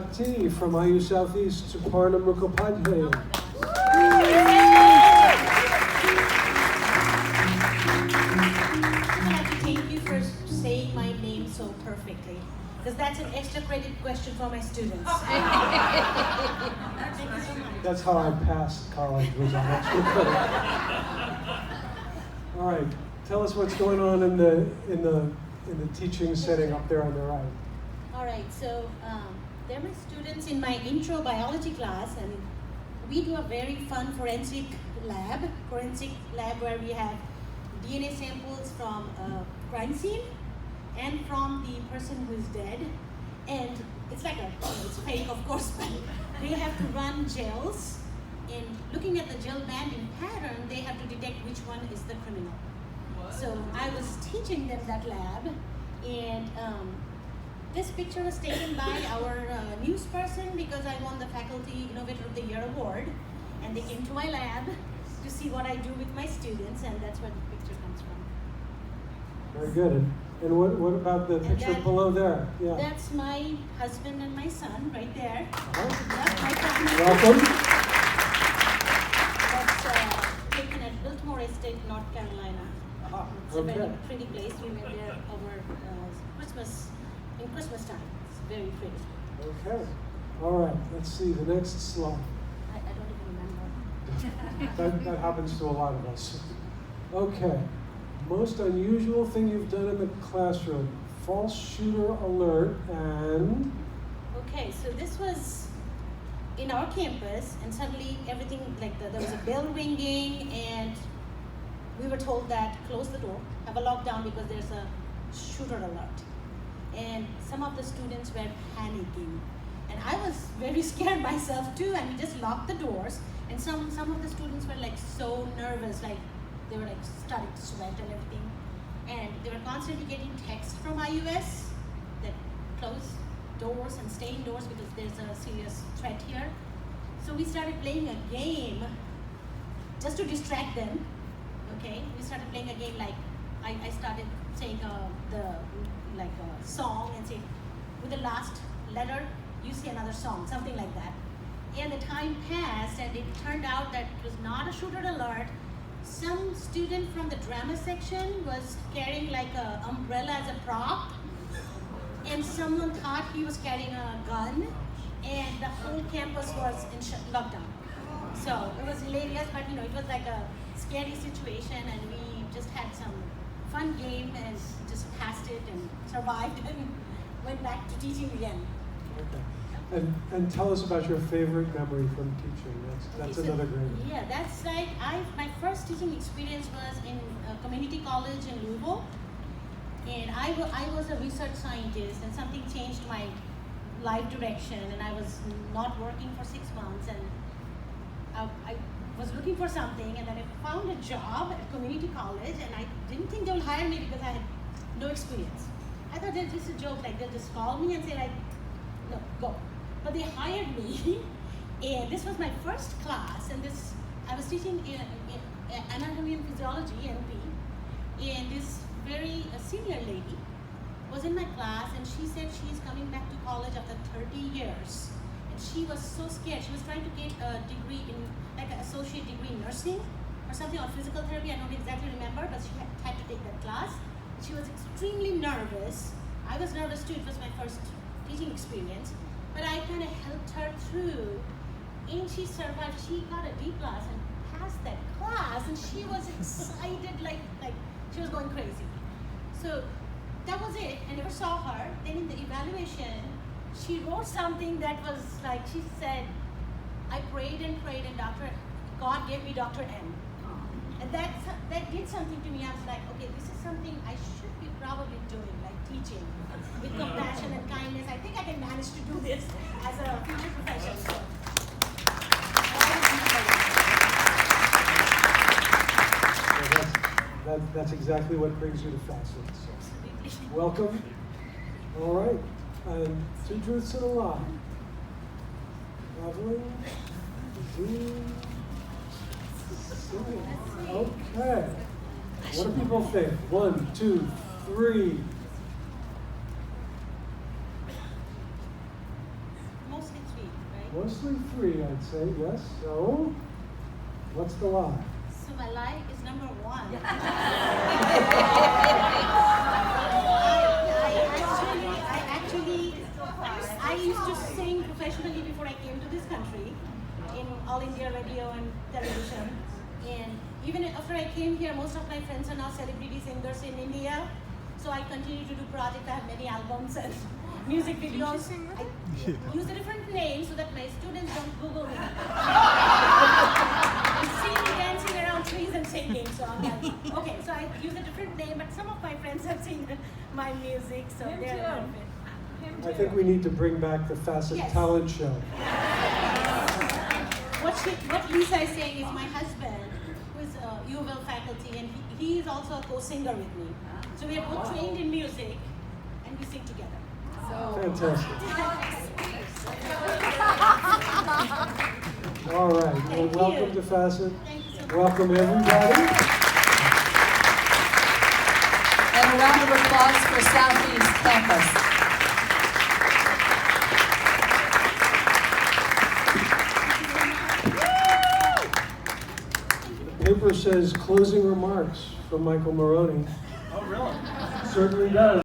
inductee from IU Southeast, Suparna Mukhopadhyay. I'd like to thank you for saying my name so perfectly, because that's an extra credit question for my students. Thank you so much. That's how I passed college, was on extra credit. All right, tell us what's going on in the teaching setting up there on the right. All right, so they're my students in my intro biology class, and we do a very fun forensic lab where we have DNA samples from a crime scene and from the person who is dead. And it's like it's fake, of course, but they have to run gels. And looking at the gel banding pattern, they have to detect which one is the criminal. So I was teaching them that lab, and this picture was taken by our news person because I won the Faculty Innovator of the Year award, and they came to my lab to see what I do with my students, and that's where the picture comes from. Very good. And what about the picture below there? Yeah. That's my husband and my son right there. Uh-huh. That's my family. Welcome. That's taken at Biltmore Estate, North Carolina. It's a very pretty place. We went there over Christmas time. It's very pretty. Okay. All right. Let's see the next slide. I don't even remember. That happens to a lot of us. Okay. Most unusual thing you've done in the classroom. False shooter alert and... Okay, so this was in our campus, and suddenly everything, there was a bell ringing, and we were told that close the door, have a lockdown because there's a shooter alert. And some of the students were panicking. And I was very scared myself too, and we just locked the doors. And some of the students were so nervous, they were starting to sweat and everything. And they were constantly getting texts from IUS that close doors and stay indoors because there's a serious threat here. So we started playing a game just to distract them. Okay, we started playing a game I started saying a song and say, with the last letter, you say another song, something like that. And the time passed, and it turned out that it was not a shooter alert. Some student from the drama section was carrying an umbrella as a prop, and someone thought he was carrying a gun, and the whole campus was in lockdown. So it was hilarious, but it was like a scary situation, and we just had some fun game and just passed it and survived and went back to teaching again. Okay. And tell us about your favorite memory from teaching. That's another great one. Yeah, that's my first teaching experience was in community college in Louisville, and I was a research scientist, and something changed my life direction, and I was not working for 6 months, and I was looking for something, and then I found a job at community college, and I didn't think they would hire me because I had no experience. I thought it's just a joke, they'll just call me and say no, go. But they hired me, and this was my first class, and I was teaching in anatomy and physiology, NP, and this very senior lady was in my class, and she said she's coming back to college after 30 years. And she was so scared. She was trying to get a degree in, an associate degree in nursing or something, or physical therapy, I don't exactly remember, but she had to take that class. She was extremely nervous. I was nervous too, it was my first teaching experience. But I kind of helped her through, and she survived. She got a D plus and passed that class, and she was excited, like she was going crazy. So that was it. I never saw her. Then in the evaluation, she wrote something that was she said, I prayed and prayed, and God gave me Dr. M. And that did something to me. I was like, okay, this is something I should be probably doing, teaching with compassion and kindness. I think I can manage to do this as a future profession. So that's exactly what brings you to FACET. So. Welcome. All right. And 2 truths and a lie. Evelyn, Jean, okay. What do people think? 1, 2, 3. Most Mostly three, I'd say, yes. So, what's the lie? So my life is number one. I used to sing professionally before I came to this country in All India Radio and television. And even after I came here, most of my friends are now celebrity singers in India. So I continue to do projects. I have many albums and music videos. I use a different name so that my students don't Google me. I'm singing, dancing around trees and singing. So I'm like, okay, so I use a different name, but some of my friends have seen my music, so they're a little bit. I think we need to bring back the FACET Yes. talent show. What Lisa is saying is my husband, who is a UofL faculty, and he is also a co-singer with me. So we are both trained in music, and we sing together. Fantastic. All right. Well, Thank welcome you. to FACET. Thank you so much. Welcome everybody. And a round of applause for Southeast Campus. The paper says closing remarks from Michael Maroney. Oh, really? Certainly does.